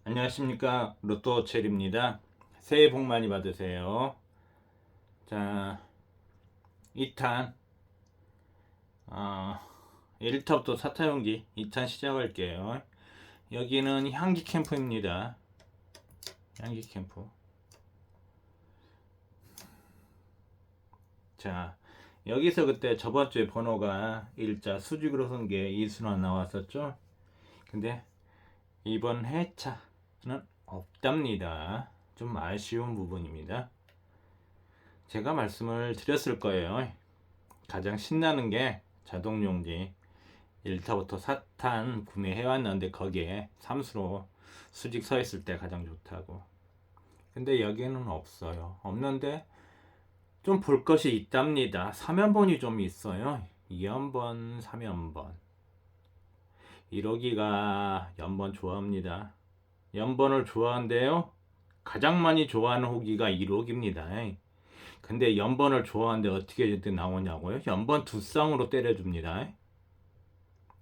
안녕하십니까, 로또첼입니다. 새해 복 많이 받으세요. 자, 2탄 1타부터 4타용기 2탄 시작할게요. 여기는 향기 캠프입니다. 향기 캠프. 자, 여기서 그때 저번주에 번호가 일자 수직으로 쓴 게 이순환 나왔었죠. 근데 이번 회차는 없답니다. 좀 아쉬운 부분입니다. 제가 말씀을 드렸을 거예요. 가장 신나는 게 자동용지 1타부터 4탄 구매해왔는데 거기에 삼수로 수직 서 있을 때 가장 좋다고. 근데 여기에는 없어요. 없는데 좀 볼 것이 있답니다. 3연번이 좀 있어요. 2연번, 3연번. 1호기가 연번 좋아합니다. 연번을 좋아한대요. 가장 많이 좋아하는 호기가 1호기입니다. 근데 연번을 좋아하는데 어떻게 나오냐고요? 연번 두 쌍으로 때려줍니다.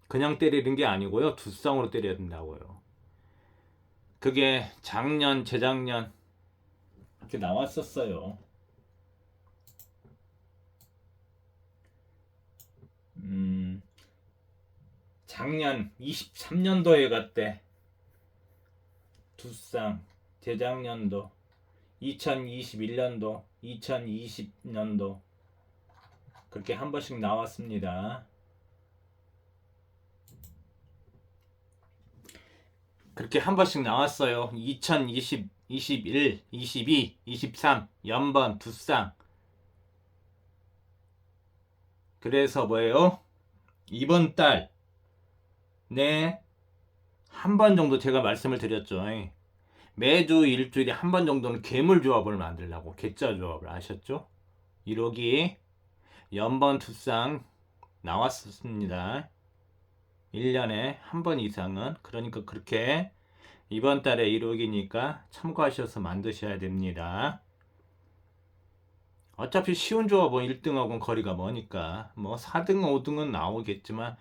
그냥 때리는 게 아니고요. 두 쌍으로 때려야 된다고요. 그게 작년, 재작년 이렇게 나왔었어요. 작년 23년도에 갔대. 두 쌍. 재작년도, 2021년도, 2020년도 그렇게 한 번씩 나왔습니다. 그렇게 한 번씩 나왔어요. 2020, 21, 22, 23 연번 두 쌍. 그래서 뭐예요? 이번 달 네, 한 번 정도 제가 말씀을 드렸죠. 매주 일주일에 한 번 정도는 괴물 조합을 만들려고 개짜 조합을 아셨죠? 1호기 연번 투쌍 나왔었습니다. 1년에 한 번 이상은. 그러니까 그렇게 이번 달에 1호기니까 참고하셔서 만드셔야 됩니다. 어차피 쉬운 조합은 1등하고는 거리가 머니까 뭐 4등, 5등은 나오겠지만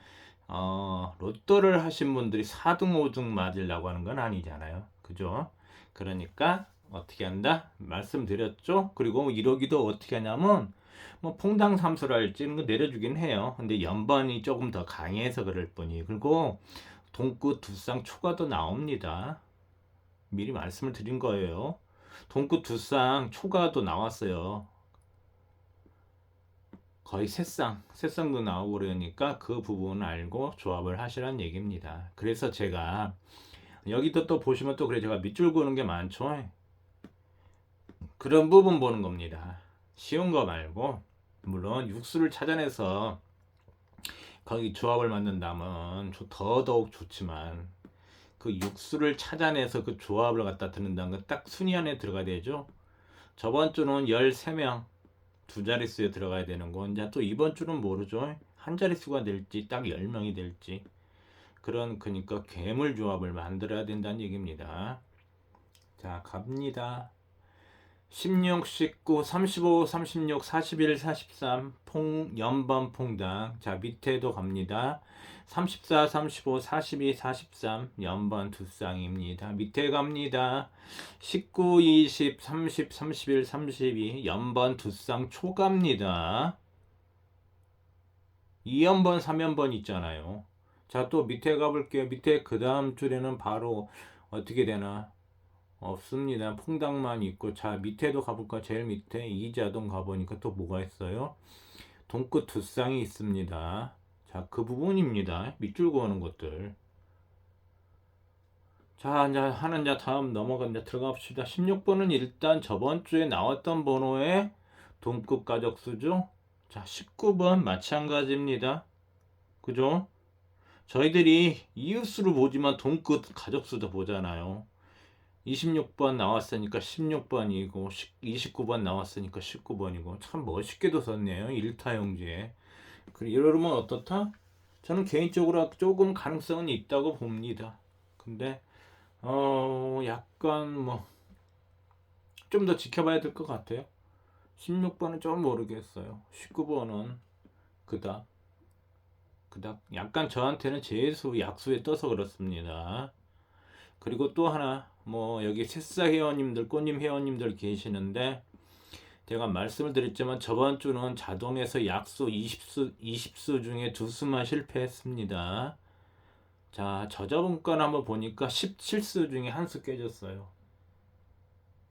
로또를 하신 분들이 4등, 5등 맞으려고 하는 건 아니잖아요. 그죠? 그러니까 어떻게 한다? 말씀드렸죠? 그리고 1호기도 어떻게 하냐면 뭐 퐁당 삼수랄지 이런 거 내려주긴 해요. 근데 연번이 조금 더 강해서 그럴 뿐이. 그리고 동구 두쌍 초과도 나옵니다. 미리 말씀을 드린 거예요. 동구 두쌍 초과도 나왔어요. 거의 새쌍도 나오고 그러니까 그 부분을 알고 조합을 하시라는 얘기입니다. 그래서 제가 여기도 또 보시면 또 그래 제가 밑줄 그는 게 많죠. 그런 부분 보는 겁니다. 쉬운 거 말고 물론 육수를 찾아내서 거기 조합을 만든다면 더더욱 좋지만 그 육수를 찾아내서 그 조합을 갖다 드는다는 건 딱 순위 안에 들어가야 되죠. 저번 주는 13명 두 자릿수에 들어가야 되는 거 이제 또 이번 주는 모르죠. 한 자릿수가 될지 딱 10명이 될지 그런 그러니까 괴물 조합을 만들어야 된다는 얘기입니다. 자 갑니다. 16, 19, 35, 36, 41, 43 연번 퐁당. 자 밑에도 갑니다. 34, 35, 42, 43 연번 두 쌍입니다. 밑에 갑니다. 19, 20, 30, 31, 32 연번 두 쌍 초갑니다. 2연번, 3연번 있잖아요. 자 또 밑에 가볼게요. 밑에 그 다음 줄에는 바로 어떻게 되나? 없습니다. 퐁당만 있고. 자 밑에도 가볼까? 제일 밑에 이자동 가보니까 또 뭐가 있어요? 동끝 두 쌍이 있습니다. 자 그 부분입니다. 밑줄 그어는 것들. 자 이제 하는 자 다음 넘어가 이제 들어가 봅시다. 16번은 일단 저번 주에 나왔던 번호의 동급 가족수죠. 자 19번 마찬가지입니다. 그죠? 저희들이 이웃수를 보지만 동급 가족수도 보잖아요. 26번 나왔으니까 16번이고 29번 나왔으니까 19번이고 참 멋있게도 썼네요. 1타용지에. 이러면 어떻다? 저는 개인적으로 조금 가능성은 있다고 봅니다. 근데 약간 뭐 좀 더 지켜봐야 될 것 같아요. 16번은 좀 모르겠어요. 19번은 그닥 약간 저한테는 재수 약수에 떠서 그렇습니다. 그리고 또 하나 뭐 여기 새싹 회원님들 꽃님 회원님들 계시는데 제가 말씀을 드렸지만 저번 주는 자동에서 약수 20수 중에 2수만 실패했습니다. 자, 저저번 건 한번 보니까 17수 중에 한 수 깨졌어요.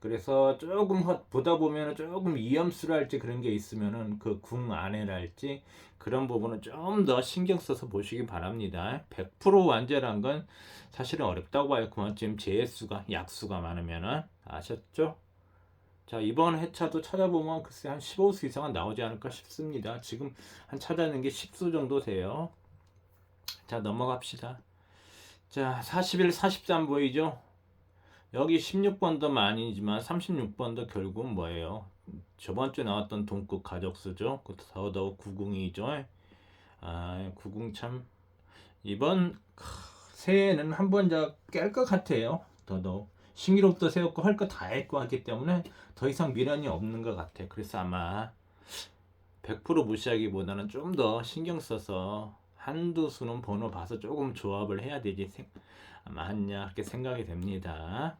그래서 조금 보다 보면 조금 위험수랄지 그런 게 있으면은 그 궁 안에랄지 그런 부분은 좀 더 신경 써서 보시기 바랍니다. 100% 완전한 건 사실은 어렵다고 봐요. 그만큼 재수가 약수가 많으면은 아셨죠? 자, 이번 회차도 찾아보면 글쎄 한 15수 이상은 나오지 않을까 싶습니다. 지금 한 찾아낸 게 10수 정도 돼요. 자, 넘어갑시다. 자, 41, 43 보이죠? 여기 16번도 많이지만 36번도 결국 뭐예요? 저번 주에 나왔던 동급 가족수죠. 더더욱 90이죠. 아, 90 참 이번 새해에는 한 번 더 깰 것 같아요. 더더욱 신기록도 세웠고 할 거 다 했고 하기 때문에 더 이상 미련이 없는 것 같아요. 그래서 아마 100% 무시하기보다는 좀 더 신경 써서 한두 수는 번호 봐서 조금 조합을 해야 되지 아마 하냐 그렇게 생각이 됩니다.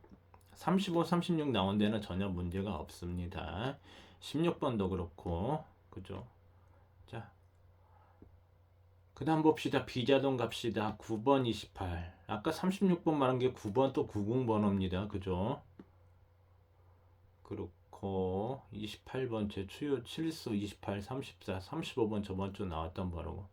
35, 36 나온 데는 전혀 문제가 없습니다. 16번도 그렇고 그죠? 자, 그 다음 봅시다. 비자동 갑시다. 9번 28 아까 36번 말한 게 9번 또 90 번호입니다. 그죠? 그렇고 28번 제 추요 7수 28, 34, 35번 저번 주 나왔던 번호고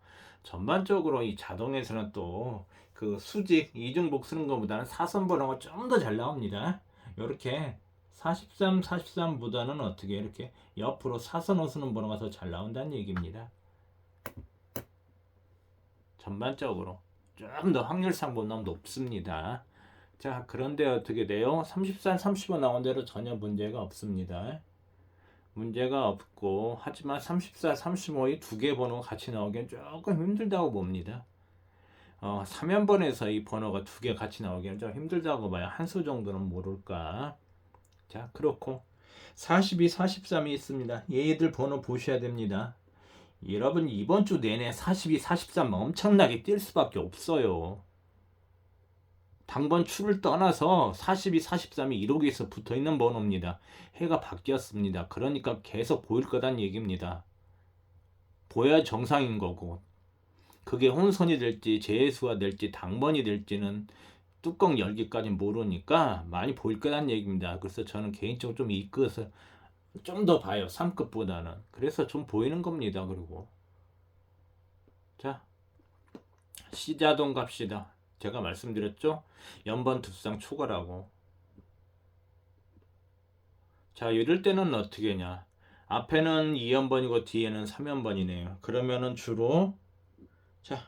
전반적으로 이 자동에서는 또 그 수직 이중복 쓰는 것보다는 사선 번호가 좀 더 잘 나옵니다. 이렇게 43, 43보다는 어떻게 이렇게 옆으로 사선호 쓰는 번호가 더 잘 나온다는 얘기입니다. 전반적으로 좀 더 확률상 보면 높습니다. 자, 그런데 어떻게 돼요? 34, 35 나온 대로 전혀 문제가 없습니다. 문제가 없고 하지만 34, 35의 두 개 번호가 같이 나오기엔 조금 힘들다고 봅니다. 3연번에서 이 번호가 두 개 같이 나오기엔 좀 힘들다고 봐요. 한 수 정도는 모를까. 자, 그렇고 42, 43이 있습니다. 얘들 번호 보셔야 됩니다. 여러분 이번 주 내내 42, 43 엄청나게 뛸 수밖에 없어요. 당번 추를 떠나서 42, 43이 1호기에서 붙어있는 번호입니다. 해가 바뀌었습니다. 그러니까 계속 보일 거란 얘기입니다. 보여야 정상인 거고 그게 혼선이 될지 재수가 될지 당번이 될지는 뚜껑 열기까지 모르니까 많이 보일 거란 얘기입니다. 그래서 저는 개인적으로 좀 이끌어서 좀 더 봐요. 3급보다는. 그래서 좀 보이는 겁니다. 그리고 자, 시자동 갑시다. 제가 말씀드렸죠? 연번 두쌍 초과라고. 자, 이럴 때는 어떻게 하냐? 앞에는 2연번이고 뒤에는 3연번이네요. 그러면은 주로 자,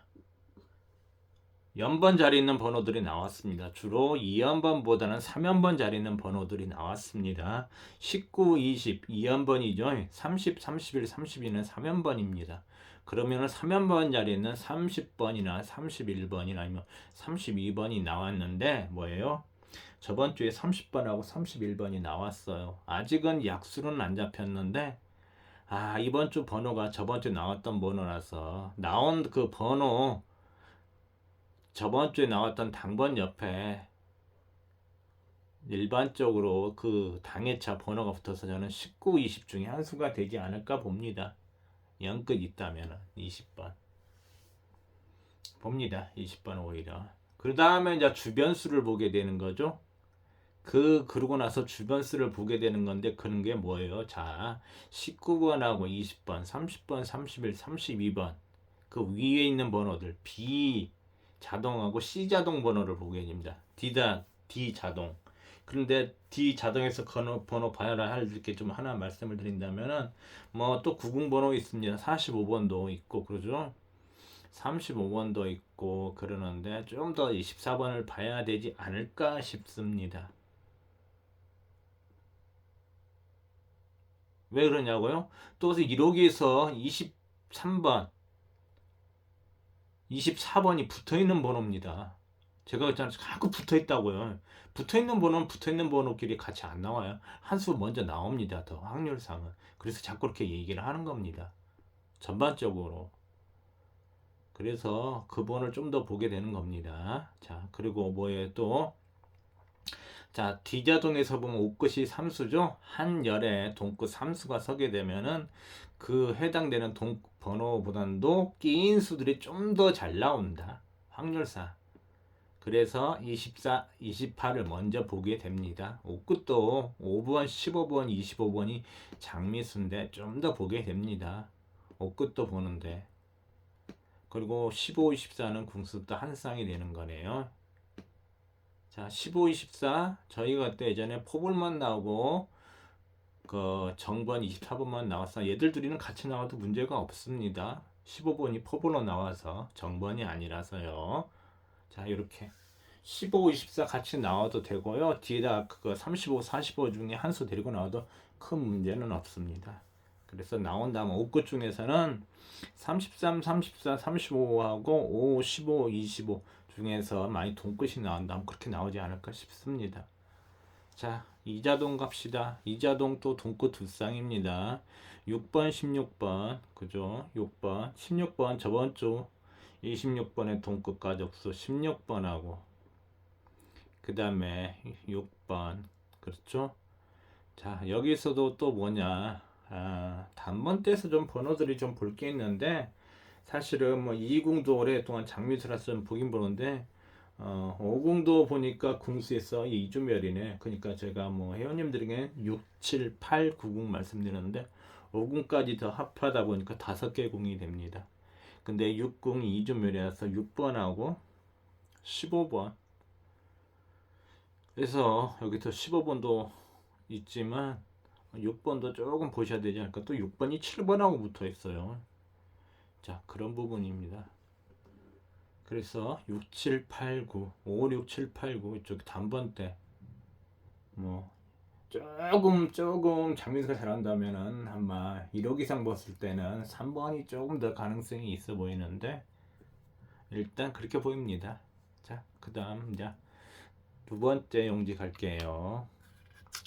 연번 자리 있는 번호들이 나왔습니다. 주로 2연번보다는 3연번 자리 있는 번호들이 나왔습니다. 19, 20, 2연번이죠. 30, 31, 32는 3연번입니다. 그러면 3연번 자리에 있는 30번이나 31번이나 아니면 32번이 나왔는데 뭐예요? 저번 주에 30번하고 31번이 나왔어요. 아직은 약수는 안 잡혔는데 이번 주 번호가 저번 주에 나왔던 번호라서 나온 그 번호 저번 주에 나왔던 당번 옆에 일반적으로 그 당해차 번호가 붙어서 저는 19, 20 중에 한 수가 되지 않을까 봅니다. 영끝 있다면 20번 봅니다. 20번 오히려. 그 다음에 이제 주변수를 보게 되는 거죠. 그러고 나서 주변수를 보게 되는 건데 그런 게 뭐예요? 자, 19번하고 20번, 30번, 31, 32번 그 위에 있는 번호들 B 자동하고 C 자동 번호를 보게 됩니다. D 자동. 그런데 D 자동에서 번호 봐야 할 게 좀 하나 말씀을 드린다면은 뭐 또 90 번호 있습니다. 45번도 있고 그러죠. 35번도 있고 그러는데 좀 더 24번을 봐야 되지 않을까 싶습니다. 왜 그러냐고요? 또 1호기에서 23번, 24번이 붙어있는 번호입니다. 제가 그랬잖아요. 자꾸 붙어있다고요. 붙어있는 번호는 붙어있는 번호끼리 같이 안 나와요. 한 수 먼저 나옵니다. 더 확률상은. 그래서 자꾸 그렇게 얘기를 하는 겁니다. 전반적으로. 그래서 그 번호를 좀 더 보게 되는 겁니다. 자, 그리고 뭐예요 또? 자, D자동에서 보면 옷끝이 3수죠. 한 열에 동끝 3수가 서게 되면은 그 해당되는 동 번호보단도 끼인 수들이 좀 더 잘 나온다. 확률상. 그래서 24, 28을 먼저 보게 됩니다. 옷끝도 5번, 15번, 25번이 장미수인데 좀 더 보게 됩니다. 옷끝도 보는데. 그리고 15, 24는 궁수도 한 쌍이 되는 거네요. 자, 15, 24 저희가 그때 예전에 포볼만 나오고 그 정번 24번만 나왔어. 얘들 둘이는 같이 나와도 문제가 없습니다. 15번이 포볼로 나와서 정번이 아니라서요. 자, 이렇게 15, 24 같이 나와도 되고요. 뒤에다 그거 35, 45 중에 한 수 데리고 나와도 큰 문제는 없습니다. 그래서 나온 다음 옷끝 중에서는 33, 34, 35하고 5, 15, 25 중에서 많이 동끝이 나온다면 그렇게 나오지 않을까 싶습니다. 자, 이자동 갑시다. 이자동 또 동끝 두 쌍입니다. 6번, 16번, 그죠? 6번, 16번 저번 주 26번의 동끝 가족수 16번하고 그 다음에 6번, 그렇죠? 자, 여기서도 또 뭐냐? 단번대에서 좀 번호들이 좀 볼 게 있는데 사실은 뭐 2궁도 오랫동안 장미수라서 좀 보긴 보는데 5궁도 보니까 궁수에서 2주멸이네. 그러니까 제가 뭐 회원님들에게 6, 7, 8, 9궁 말씀드렸는데 5궁까지 더 합하다 보니까 5개 궁이 됩니다. 근데 6궁이 2주멸이라서 6번하고 15번. 그래서 여기서 15번도 있지만 6번도 조금 보셔야 되지 않을까. 또 6번이 7번하고 붙어 있어요. 자, 그런 부분입니다. 그래서 6, 7, 8, 9, 5, 6, 7, 8, 9 이쪽 단번대 뭐 조금 장민수가 잘한다면은 아마 1억 이상 봤을 때는 3번이 조금 더 가능성이 있어 보이는데 일단 그렇게 보입니다. 자, 그 다음 이제 두 번째 용지 갈게요.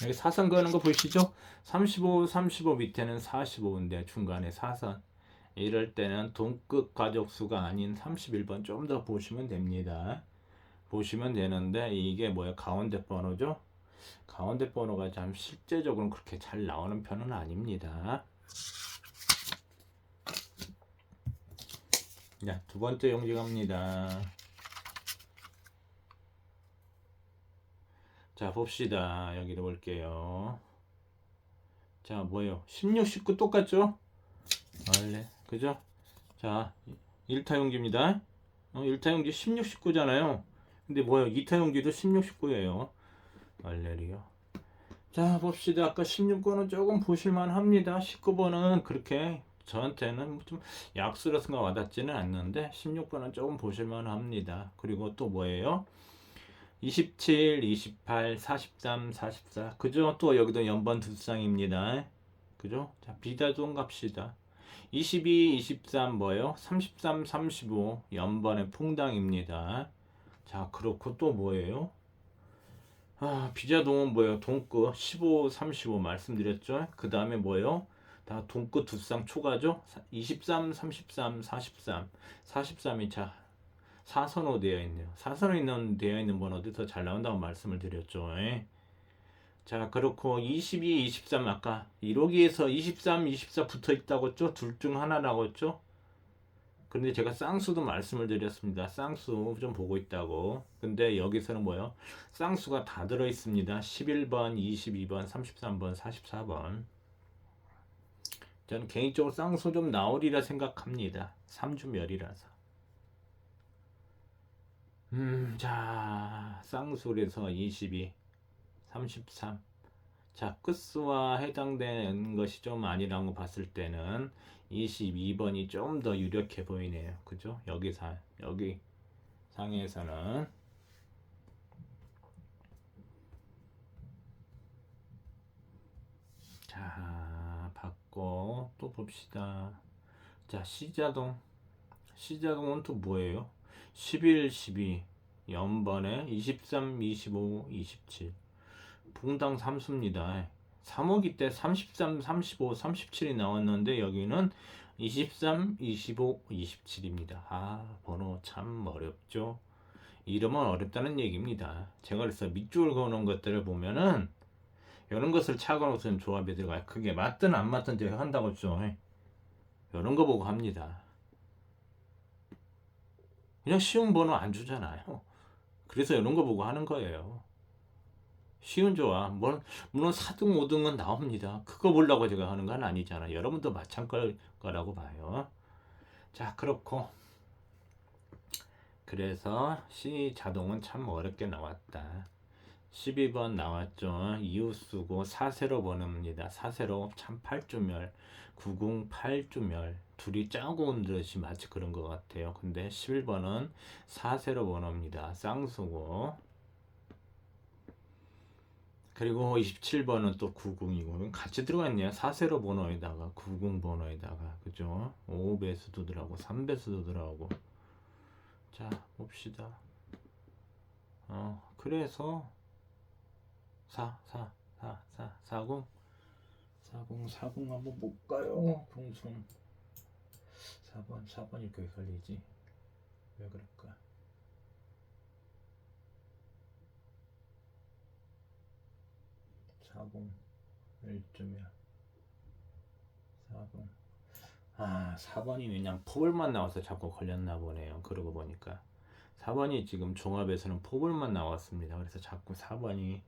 여기 사선 그는 거 보이시죠? 35, 35 밑에는 45인데 중간에 사선. 이럴 때는 동끝 가족수가 아닌 31번 좀 더 보시면 됩니다. 보시면 되는데 이게 뭐야? 가운데 번호죠? 가운데 번호가 참 실제적으로는 그렇게 잘 나오는 편은 아닙니다. 자, 두 번째 용지 갑니다. 자, 봅시다. 여기로 볼게요. 자, 뭐예요? 16, 19 똑같죠? 원래 그죠? 자, 1타 용지입니다. 1타 용지 16, 19잖아요. 근데 뭐예요? 2타 용지도 16, 19예요. 알레리요. 자, 봅시다. 아까 16번은 조금 보실만 합니다. 19번은 그렇게 저한테는 좀 약수라서가 와닿지는 않는데 16번은 조금 보실만 합니다. 그리고 또 뭐예요? 27, 28, 43, 44 그죠? 또 여기도 연번 두 쌍입니다. 그죠? 자, 비자동 갑시다. 22, 23 뭐예요? 33, 35 연번의 풍당입니다. 자, 그렇고 또 뭐예요? 비자동은 뭐예요? 동끝 15, 35 말씀드렸죠? 그 다음에 뭐예요? 다 동끝 두 쌍 초과죠? 23, 33, 43 43이 자 사선호 되어 있네요. 사선호 되어 있는 번호도 더 잘 나온다고 말씀을 드렸죠. 예. 자, 그렇고 22, 23 아까 1호기에서 23, 24 붙어 있다고 했죠? 둘 중 하나라고 했죠? 근데 제가 쌍수도 말씀을 드렸습니다. 쌍수 좀 보고 있다고. 근데 여기서는 뭐요? 쌍수가 다 들어 있습니다. 11번, 22번, 33번, 44번. 저는 개인적으로 쌍수 좀 나오리라 생각합니다. 3주멸이라서. 자, 쌍수에서 22, 33. 자, 끝수와 해당되는 것이 좀 아니라고 봤을 때는 22번이 좀 더 유력해 보이네요. 그죠? 여기 상에서는. 자, 받고 또 봅시다. 자, C자동. C자동은 또 뭐예요? 11, 12. 연번에 23, 25, 27. 분당 3수입니다. 3호기 때 33, 35, 37이 나왔는데 여기는 23, 25, 27입니다. 번호 참 어렵죠. 이러면 어렵다는 얘기입니다. 제가 그래서 밑줄 그어놓은 것들을 보면은 이런 것을 착안놓은 조합이 들어가요. 그게 맞든 안 맞든 제가 한다고 했죠. 이런 거 보고 합니다. 그냥 쉬운 번호 안 주잖아요. 그래서 이런 거 보고 하는 거예요. 쉬운 조합. 물론 4등, 5등은 나옵니다. 그거 보려고 제가 하는 건 아니잖아요. 여러분도 마찬가지일 거라고 봐요. 자, 그렇고. 그래서 C 자동은 참 어렵게 나왔다. 12번 나왔죠. 이웃수고 4세로 번호입니다. 4세로 참 8주멸, 90 8주멸. 둘이 짜고 온 듯이 마치 그런 것 같아요. 근데 11번은 4세로 번호입니다. 쌍수고. 그리고 27번은 또 90이고 같이 들어가 있네요. 4세로 번호에다가 90 번호에다가 그죠? 5배수도 들어가고 3배수도 들어가고. 자, 봅시다. 그래서 40 한번 볼까요? 공순 4번이 왜 걸리지? 왜 그럴까? 40 1주면 4번이 그냥 포볼만 나와서 자꾸 걸렸나 보네요. 그러고 보니까 4번이 지금 종합에서는 포볼만 나왔습니다. 그래서 자꾸 4번이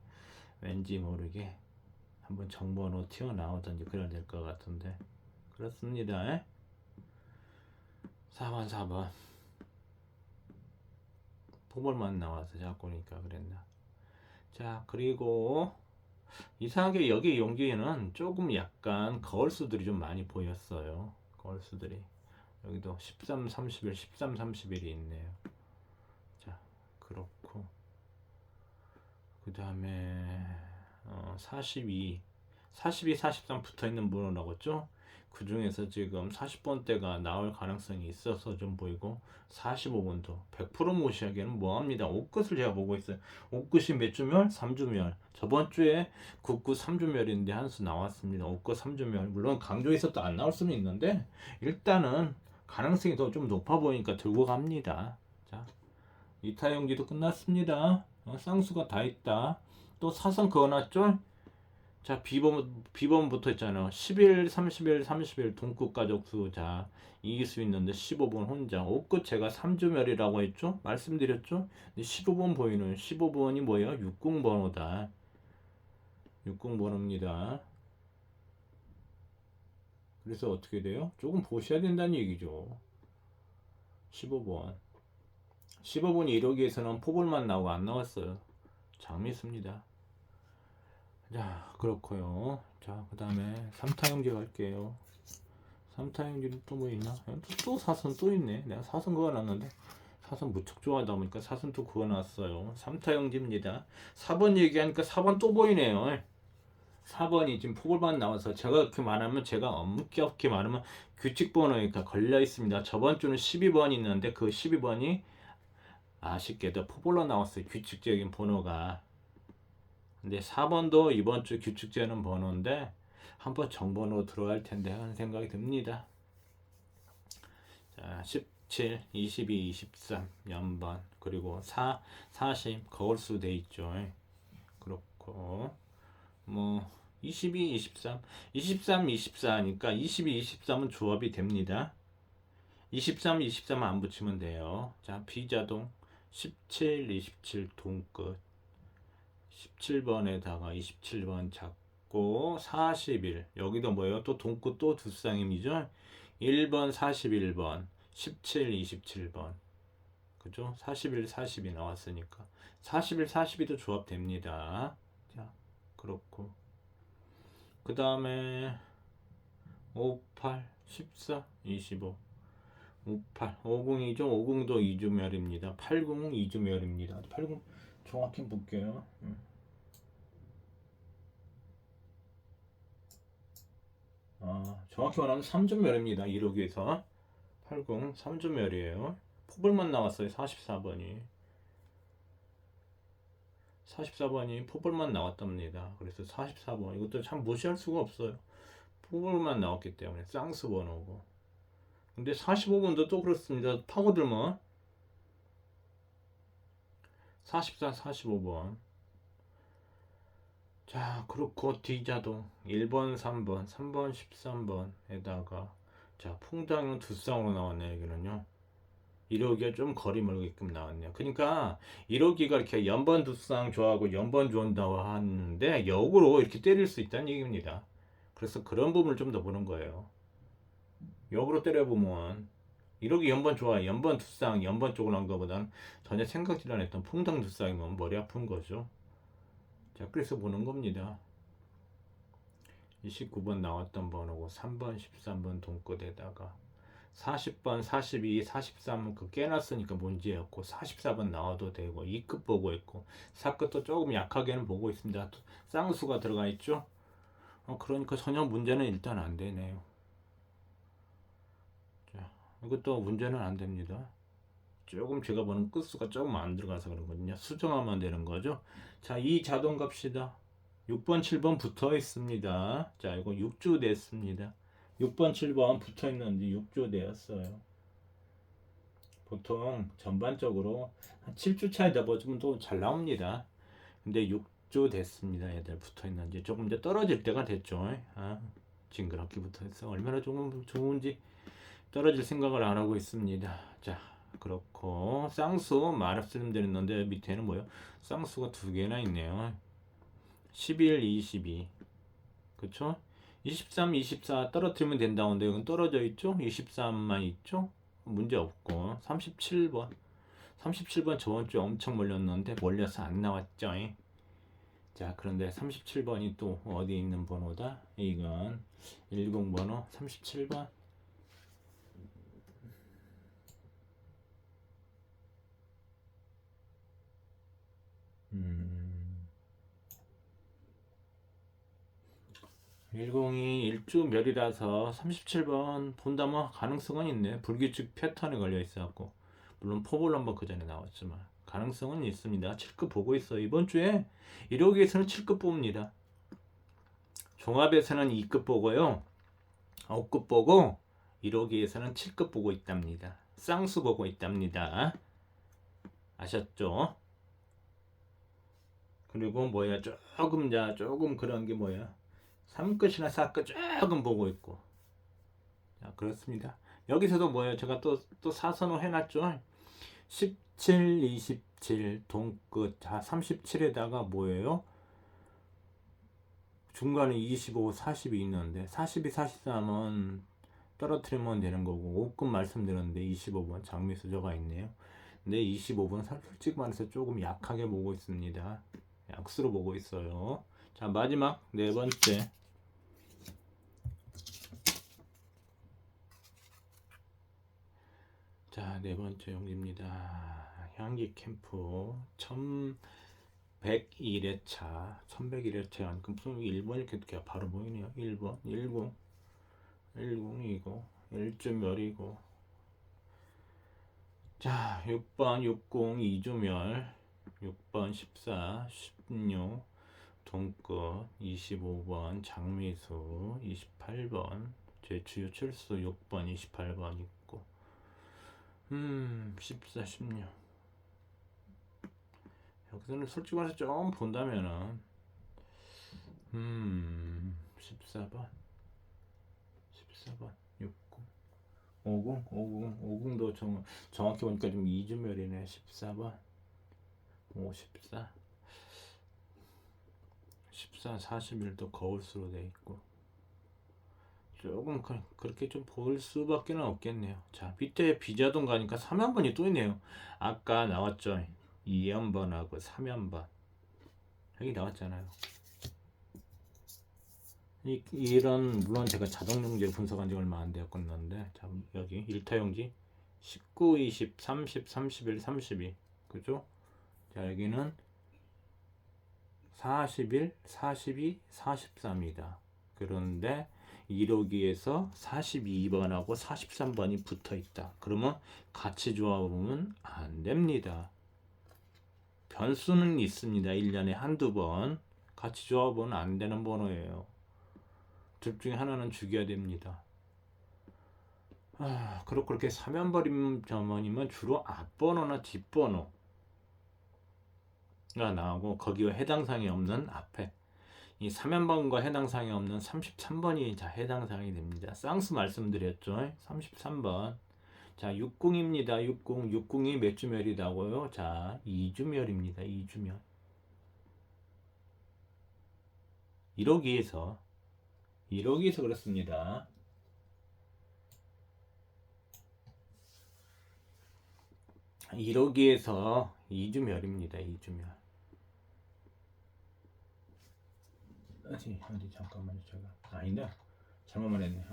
왠지 모르게 한번 정번호 튀어나오든지 그래야 될 것 같은데 그렇습니다. 4번 포볼만 나와서 자꾸 그러니까 그랬나. 자, 그리고 이상하게 여기 용기에는 조금 약간 거울수들이 좀 많이 보였어요. 거울수들이 여기도 13, 31, 13, 31이 있네요. 자, 그렇고 그 다음에 42, 43 붙어있는 번호 나왔죠? 그 중에서 지금 40번대가 나올 가능성이 있어서 좀 보이고 45번도 100% 무시하기에는 뭐합니다. 옷끝을 제가 보고 있어요. 옷끝이 몇 주멸? 3주멸. 저번 주에 99 3주멸인데 한 수 나왔습니다. 옷끝 3주멸. 물론 강조해서 또 안 나올 수는 있는데 일단은 가능성이 더 좀 높아 보이니까 들고 갑니다. 자, 이타용기도 끝났습니다. 쌍수가 다 있다. 또 사선 그어놨죠? 자, 비번부터 있잖아요. 11, 31, 31 동급 가족수. 자, 이길 수 있는데 15번 혼자. 옷끝 제가 3주멸이라고 했죠? 말씀드렸죠? 15번 보이는 15번이 뭐예요? 60번호다. 60번호입니다. 그래서 어떻게 돼요? 조금 보셔야 된다는 얘기죠. 15번. 15번이 1호기에서는 포볼만 나오고 안 나왔어요. 장미습니다. 자, 그렇고요. 자, 그 다음에 3타형제 갈게요. 3타형제는 또 뭐 있나? 또 사선 또 있네. 내가 사선 그어놨는데 사선 무척 좋아하다 보니까 사선 또 그어놨어요. 3타형제입니다. 4번 얘기하니까 4번 또 보이네요. 4번이 지금 포볼만 나와서 제가 그렇게 말하면 제가 엄격히 말하면 규칙 번호니까 걸려 있습니다. 저번 주는 12번이 있는데 그 12번이 아쉽게도 포볼로 나왔어요. 규칙적인 번호가. 근데 4번도 이번 주 규칙되는 번호인데 한번 정번호 들어갈 텐데 하는 생각이 듭니다. 자, 17, 22, 23 연번 그리고 40 거울수 돼 있죠. 그렇고 뭐 22, 23, 24니까 22, 23은 조합이 됩니다. 23, 23은 안 붙이면 돼요. 자, 비자동 17, 27 동끝 17번에다가 27번 잡고 41 여기도 뭐예요? 또 동끝 또 두 쌍임이죠? 1번 41번 17 27번 그죠? 41 42 나왔으니까 41 42도 조합됩니다. 자, 그렇고 그 다음에 58 14 25 58 50이죠? 50도 2주멸입니다. 80 2주멸입니다. 80 정확히 볼게요. 정확히 말하면 3주멸입니다. 1호기에서 80 3주멸이에요. 포볼만 나왔어요. 44번이 포볼만 나왔답니다. 그래서 44번 이것도 참 무시할 수가 없어요. 포볼만 나왔기 때문에 쌍수 번호고. 근데 45번도 또 그렇습니다. 파고들면 44, 45번. 자, 그렇고 D자동 1번, 3번, 3번, 13번에다가 자, 풍당은 두 쌍으로 나왔네요. 여기는요. 1호기가 좀 거리 멀게끔 나왔네요. 그러니까 1호기가 이렇게 연번 두 쌍 좋아하고 연번 좋아한다고 하는데 역으로 이렇게 때릴 수 있다는 얘기입니다. 그래서 그런 부분을 좀 더 보는 거예요. 역으로 때려보면 1호기 연번 좋아, 연번 두 쌍, 연번 쪽으로 한 것보다는 전혀 생각지도 않았던 풍당 두 쌍이면 머리 아픈 거죠. 자, 그래서 보는 겁니다. 29번 나왔던 번호고 3번, 13번 동끝에다가 40번, 42, 43은 그 깨놨으니까 문제였고 44번 나와도 되고 2끝 보고 있고 4끝도 조금 약하게는 보고 있습니다. 쌍수가 들어가 있죠. 그러니까 전혀 문제는 일단 안 되네요. 자, 이것도 문제는 안 됩니다. 조금 제가 보는 끝수가 조금 안 들어가서 그런거든요. 수정하면 되는 거죠. 자, 이 자동 갑시다. 6번, 7번 붙어 있습니다. 자, 이거 6주 됐습니다. 6번, 7번 붙어 있는데 6주 되었어요. 보통 전반적으로 한 7주 차이 잡아주면 또 잘 나옵니다. 근데 6주 됐습니다. 얘들 붙어 있는지 조금 이제 떨어질 때가 됐죠. 징그럽게 붙어 있어. 얼마나 좋은지 떨어질 생각을 안 하고 있습니다. 자, 그렇고 쌍수 말씀드렸는데 밑에는 뭐요? 쌍수가 두 개나 있네요. 11, 22. 그쵸? 23, 24 떨어뜨리면 된다는데 이건 떨어져 있죠? 23만 있죠? 문제 없고 37번 37번 저번 주에 엄청 몰렸는데 몰려서 안 나왔죠. 자, 그런데 37번이 또 어디 있는 번호다? 이건 10번호 37번. 음. 10이 일주멸이라서 37번 본다면 가능성은 있네. 불규칙 패턴에 걸려 있어갖고 물론 포볼 넘버 그 전에 나왔지만 가능성은 있습니다. 7급 보고 있어. 이번 주에 1호기에서는 7급 뽑습니다. 종합에서는 2급 보고요. 5급 보고 1호기에서는 7급 보고 있답니다. 쌍수 보고 있답니다. 아셨죠? 그리고 뭐야 조금 그런 게 뭐야 3끝이나 4끝 조금 보고 있고. 자, 그렇습니다. 여기서도 뭐예요? 제가 또 사선호 해놨죠? 17, 27 동끝. 자, 37에다가 뭐예요? 중간에 25, 40이 있는데 42, 43은 떨어뜨리면 되는 거고 5급 말씀드렸는데 25번 장미수저가 있네요. 근데 25번 솔직히 말해서 조금 약하게 보고 있습니다. 약수로 보고 있어요. 자, 마지막 네 번째. 자, 네 번째 용기입니다. 향기 캠프 1101회차 1101회차 무슨 1번 이렇게 바로 보이네요. 1번 10이고 1주멸이고 자, 6번 60 2주멸 6번 14 16 동끝 25번 장미수 28번 제 주요 출수 6번 28번 있고 14 16 여기서는 솔직히 말해서 좀 본다면은 14번 60 50도 정확히 보니까 좀 2주멸이네. 14번 54 14 41도 거울수로 돼 있고 조금 그렇게 좀 볼 수밖에 없겠네요. 자, 밑에 비자동 가니까 3연번이 또 있네요. 아까 나왔죠. 2연번하고 3연번 여기 나왔잖아요. 이런 물론 제가 자동용지를 분석한 지 얼마 안 되었는데 자, 여기 1타용지 19, 20, 30, 31, 32 그죠? 자, 여기는 41, 42, 43이다. 그런데 1호기에서 42번하고 43번이 붙어 있다. 그러면 같이 조합하면 안 됩니다. 변수는 있습니다. 1년에 한두 번. 같이 조합은 안 되는 번호예요. 둘 중에 하나는 죽여야 됩니다. 그렇게 3연번이면 주로 앞번호나 뒷번호 나오고 거기와 해당 사항이 없는 앞에 이 3연번과 해당 사항이 없는 33번이 자 해당 사항이 됩니다. 쌍수 말씀드렸죠. 33번. 자, 60입니다. 60. 60이 몇 주멸이라고요? 자, 2주멸입니다. 2주멸. 1억이에서 그렇습니다. 1억이에서 2주멸입니다. 2주멸. 어디 잠깐만요. 제가 아니다. 잘못 말했네.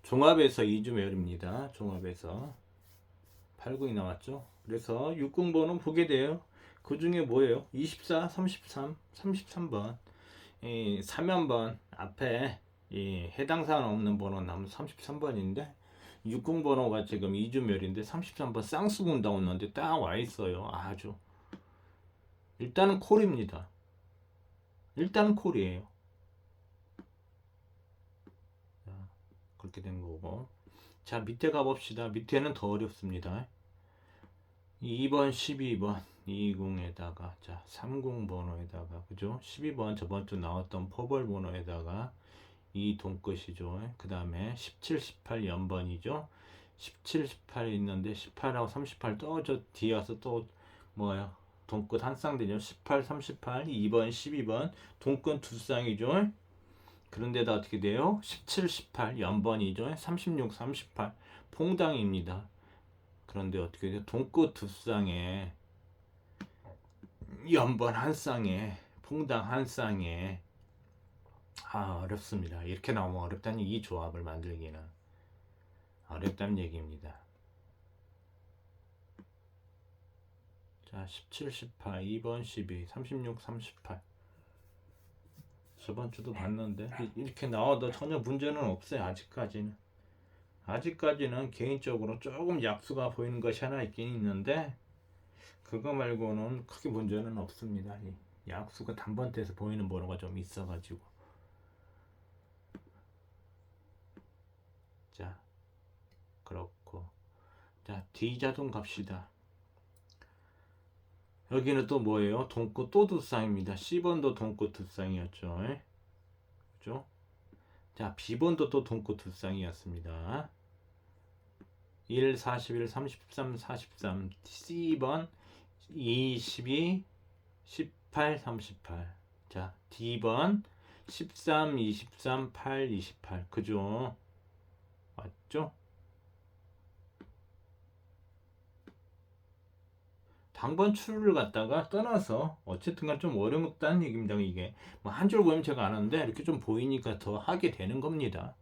종합에서 2주멸입니다. 종합에서 8, 9이 나왔죠. 그래서 60번은 보게 돼요. 그 중에 뭐예요? 24, 33, 33번. 이 3연번 앞에 이 해당 사항 없는 번호 나면 33번인데 60번호가 지금 2주멸인데 33번 쌍수분 나오는데 딱 와 있어요. 아주 일단은 콜입니다. 일단은 콜이에요. 자, 그렇게 된 거고. 자, 밑에 가봅시다. 밑에는 더 어렵습니다. 2번, 12번, 20에다가, 자, 30번호에다가, 그죠? 12번 저번 주 나왔던 포벌 번호에다가, 이 돈끝이죠. 그 다음에 17, 18 연번이죠. 17, 18 있는데, 18하고 38 또 저 뒤에 와서 또, 뭐야, 돈끝 한 쌍되죠. 18, 38, 2번, 12번, 돈끝 두 쌍이죠. 그런데다 어떻게 돼요? 17, 18 연번이죠. 36, 38 퐁당입니다. 그런데 어떻게 돼요? 돈끝 두 쌍에 연번 한 쌍에 퐁당 한 쌍에 어렵습니다. 이렇게 나오면 어렵다니 이 조합을 만들기는 어렵다는 얘기입니다. 자, 17, 18, 2번, 12, 36, 38 저번 주도 봤는데 이렇게 나와도 전혀 문제는 없어요. 아직까지는 개인적으로 조금 약수가 보이는 것이 하나 있긴 있는데 그거 말고는 크게 문제는 없습니다. 약수가 단번대에서 보이는 번호가 좀 있어가지고. 자, 그렇고. 자, D자동 갑시다. 여기는 또 뭐예요? 돈꽃 또 두 쌍입니다. C번도 돈꽃 두 쌍이었죠. 그죠? 자, B번도 또 돈꽃 두 쌍이었습니다. 1, 41, 33, 43. C번 22, 18, 38. 자, D번 13, 23, 8, 28. 그죠? 맞죠? 당번 추를 갖다가 떠나서 어쨌든 좀 어렵다는 얘기입니다. 이게 뭐 한 줄 보면 제가 아는데 이렇게 좀 보이니까 더 하게 되는 겁니다.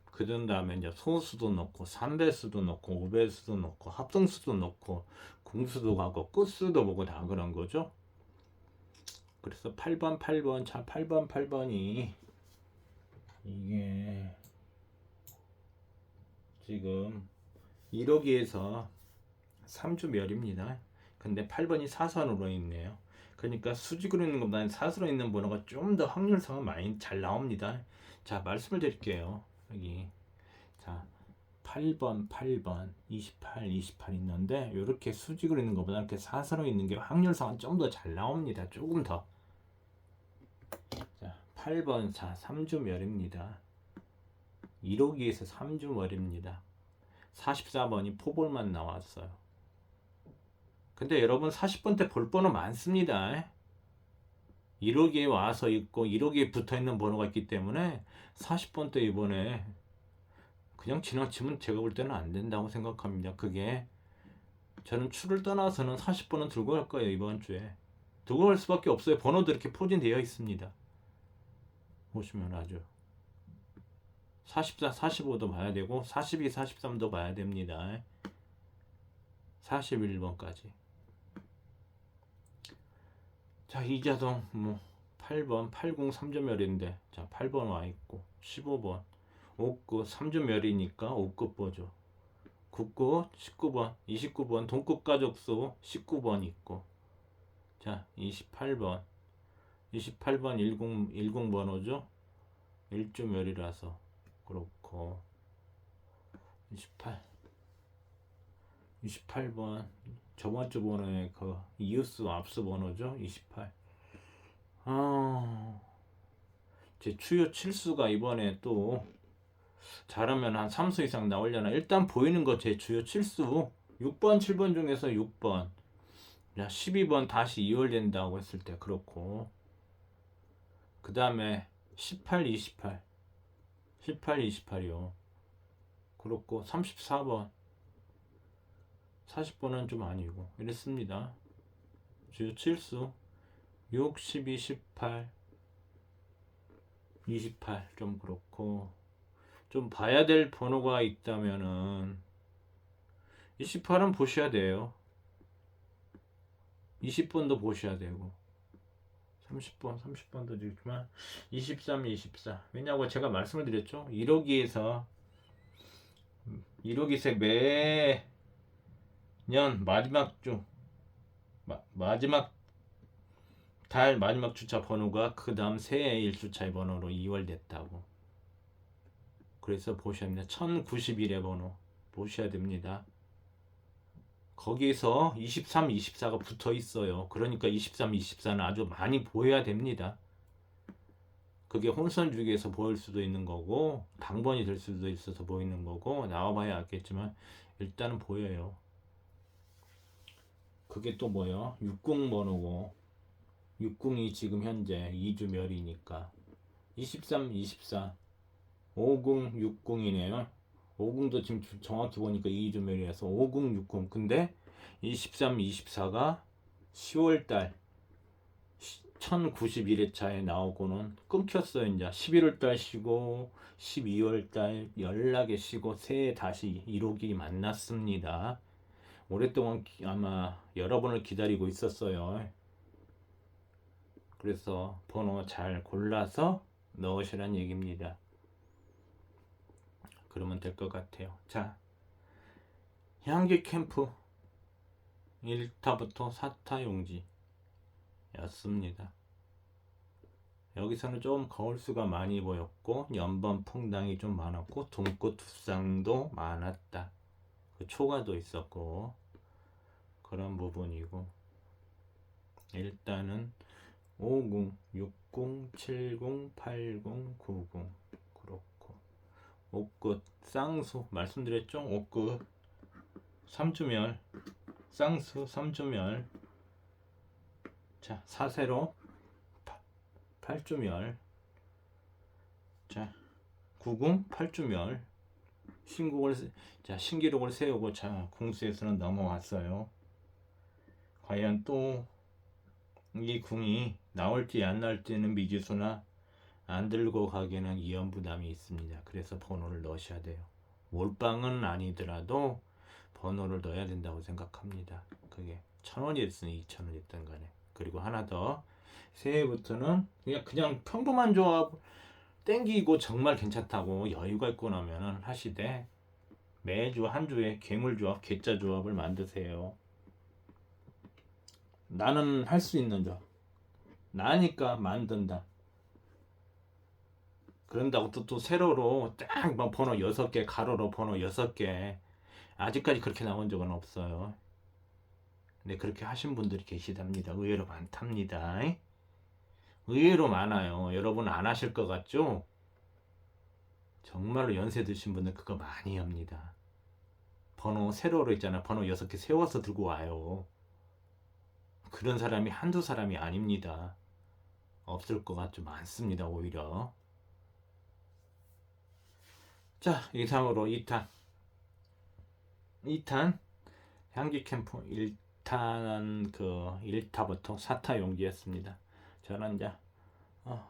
그런 다음에 이제 소수도 넣고 3배수도 넣고 5배수도 넣고 합성수도 넣고 공수도 가고 끝수도 보고 다 그런 거죠. 그래서 8번 자 8번이 이게 지금 1호기에서 3주멸입니다. 근데 8번이 사선으로 있네요. 그러니까 수직으로 있는 것보다는 사선으로 있는 번호가 좀 더 확률상은 많이 잘 나옵니다. 자, 말씀을 드릴게요. 여기 자 8번 28 있는데 이렇게 수직으로 있는 것보다 이렇게 사선으로 있는 게 확률상은 좀 더 잘 나옵니다. 조금 더. 자, 8번 자 3주멸입니다. 1호기에서 3주멸입니다. 44번이 포볼만 나왔어요. 근데 여러분 40번 때 볼 번호 많습니다. 1호기에 와서 있고 1호기에 붙어있는 번호가 있기 때문에 40번 때 이번에 그냥 지나치면 제가 볼 때는 안 된다고 생각합니다. 그게 저는 추를 떠나서는 40번은 들고 갈 거예요. 이번 주에 들고 갈 수밖에 없어요. 번호도 이렇게 포진되어 있습니다. 보시면 아주 44, 45도 봐야 되고 42, 43도 봐야 됩니다. 41번까지. 자, 이자동 뭐 8번 80 3점멸인데 자 8번 와있고 15번 5급 3점멸이니까 5급 보죠. 9급 19번 29번 동급 가족수 19번 있고 자 28번 10 번호죠. 1주멸이라서 그렇고 28 28번 저번 주 번호에 그 이웃수 압수 번호죠. 28. 제 추요 칠수가 이번에 또 잘하면 한 3수 이상 나오려나. 일단 보이는 거 제 주요 칠수 6번 7번 중에서 6번. 야, 12번 다시 2월 된다고 했을 때 그렇고, 그 다음에 18 28 18 28이요. 그렇고 34번 40번은 좀 아니고 이랬습니다. 주요 칠수 6 12 18 28 좀 그렇고, 좀 봐야 될 번호가 있다면은 28은 보셔야 돼요. 20번도 보셔야 되고 30번도 있지만 23, 24. 왜냐고 제가 말씀을 드렸죠. 1호기에서 1호기세 매년 마지막 주 마지막 달 마지막 주차 번호가 그 다음 새해 1주차의 번호로 2월 됐다고. 그래서 보셔야 됩니다. 1091의 번호 보셔야 됩니다. 거기에서 23, 24가 붙어 있어요. 그러니까 23, 24는 아주 많이 보여야 됩니다. 그게 혼선 주기에서 보일 수도 있는 거고 당번이 될 수도 있어서 보이는 거고 나와봐야 알겠지만 일단은 보여요. 그게 또 뭐예요? 60 번호고 60이 지금 현재 2주 멸이니까 23, 24 50, 60이네요. 50도 지금 정확히 보니까 2주 멸이라서 50, 60. 근데 23, 24가 10월달 1091회차에 나오고는 끊겼어요. 이제 11월달 쉬고 12월달 연락에 쉬고 새해 다시 1호기 만났습니다. 오랫동안 아마 여러분을 기다리고 있었어요. 그래서 번호 잘 골라서 넣으시란 얘기입니다. 그러면 될 것 같아요. 자, 향기 캠프 1타부터 4타 용지 였습니다. 여기서는 좀 거울수가 많이 보였고 연번 풍당이 좀 많았고 둥꽃 두쌍도 많았다. 그 초가도 있었고 그런 부분이고, 일단은 50, 60, 70, 80, 90 그렇고, 옷끝 쌍수 말씀드렸죠. 옷끝 3주멸 쌍수 3주멸. 자, 사세로 8주멸. 자, 90 8주멸. 신기록을 세우고 자 궁수에서는 넘어왔어요. 과연 또 이 궁이 나올지 안 나올지는 미지수나 안 들고 가기에는 위험부담이 있습니다. 그래서 번호를 넣으셔야 돼요. 몰빵은 아니더라도 번호를 넣어야 된다고 생각합니다. 그게 1,000원이 됐든 2,000원이 됐든 간에. 그리고 하나 더, 새해부터는 그냥 평범한 조합 땡기고 정말 괜찮다고 여유가 있고 나면은 하시되 매주 한 주에 괴물 조합, 괴짜 조합을 만드세요. 나는 할 수 있는 조합. 나니까 만든다. 그런다고 또 세로로 딱 막 번호 6개, 가로로 번호 6개. 아직까지 그렇게 나온 적은 없어요. 근데 그렇게 하신 분들이 계시답니다. 의외로 많답니다. 의외로 많아요. 여러분 안 하실 것 같죠? 정말로 연세 드신 분들 그거 많이 합니다. 번호 세로로 있잖아. 번호 6개 세워서 들고 와요. 그런 사람이 한두 사람이 아닙니다. 없을 것 같죠. 많습니다. 오히려. 자, 이상으로 2탄 향기 캠프 1탄 그 1타부터 4타 용기였습니다. 저는 이제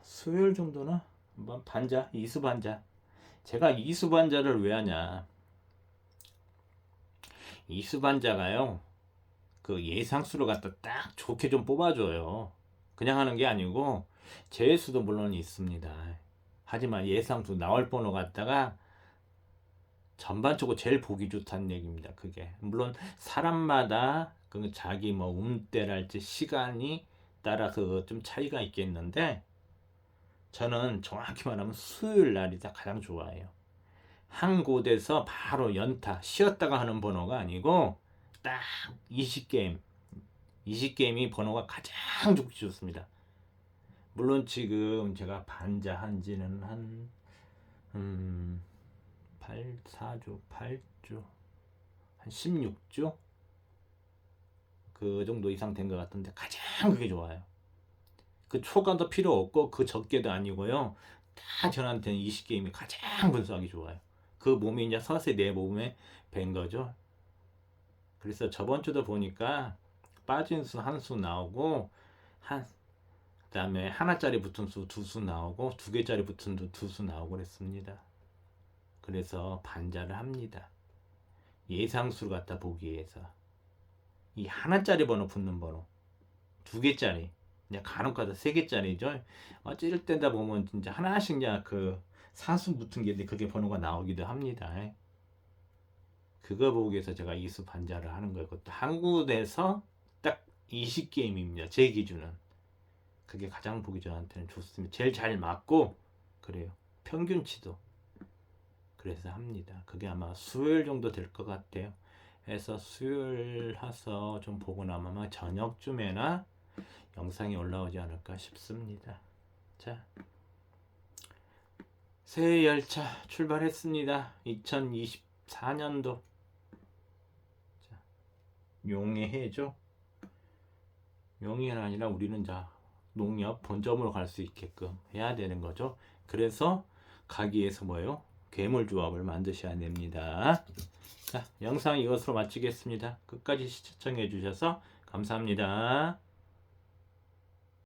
수요일 정도나 한번 반자, 이수반자. 제가 이수반자를 왜 하냐? 이수반자가요, 그 예상수를 갖다 딱 좋게 좀 뽑아줘요. 그냥 하는 게 아니고 제수도 물론 있습니다. 하지만 예상수 나올 번호 갖다가 전반적으로 제일 보기 좋다는 얘기입니다. 그게 물론 사람마다 그 자기 뭐 음대랄지 시간이 따라서 좀 차이가 있겠는데, 저는 정확히 말하면 수요일 날이 가장 좋아해요. 한 곳에서 바로 연타 쉬었다가 하는 번호가 아니고 딱 20게임이 번호가 가장 좋습니다. 물론 지금 제가 반자 한지는 한 4주, 8주, 한 16주 그 정도 이상 된 것 같은데 가장 그게 좋아요. 그 초과도 필요 없고 그 적게도 아니고요. 딱 저한테는 20게임이 가장 분수하기 좋아요. 그 몸이 이제 서서히 내 몸에 밴 거죠. 그래서 저번 주도 보니까 빠진 수 한 수 나오고 그다음에 하나짜리 붙은 수 두 수 나오고 두 개짜리 붙은 수 두 수 나오고 그랬습니다. 그래서 반자를 합니다. 예상수를 갖다 보기 위해서 이 하나짜리 번호 붙는 번호 두 개짜리 이제 간혹가다 세 개짜리죠. 어찌를 때다 보면 진짜 하나씩 이제 그 사수 붙은 게 그게 번호가 나오기도 합니다. 그거 보기 위해서 제가 이수 반자를 하는 거예요. 그것도 한 군데서 딱 20게임입니다. 제 기준은. 그게 가장 보기 저한테는 좋습니다. 제일 잘 맞고 그래요. 평균치도. 그래서 합니다. 그게 아마 수요일 정도 될 것 같아요. 해서 수요일 해서 좀 보고 나면 아마 저녁쯤에나 영상이 올라오지 않을까 싶습니다. 자, 새해 열차 출발했습니다. 2024년도. 용의 해죠. 용이 아니라 우리는 자 농협 본점으로 갈 수 있게끔 해야 되는 거죠. 그래서 가기 위해서 뭐예요? 괴물 조합을 만드셔야 됩니다. 자, 영상 이것으로 마치겠습니다. 끝까지 시청해 주셔서 감사합니다.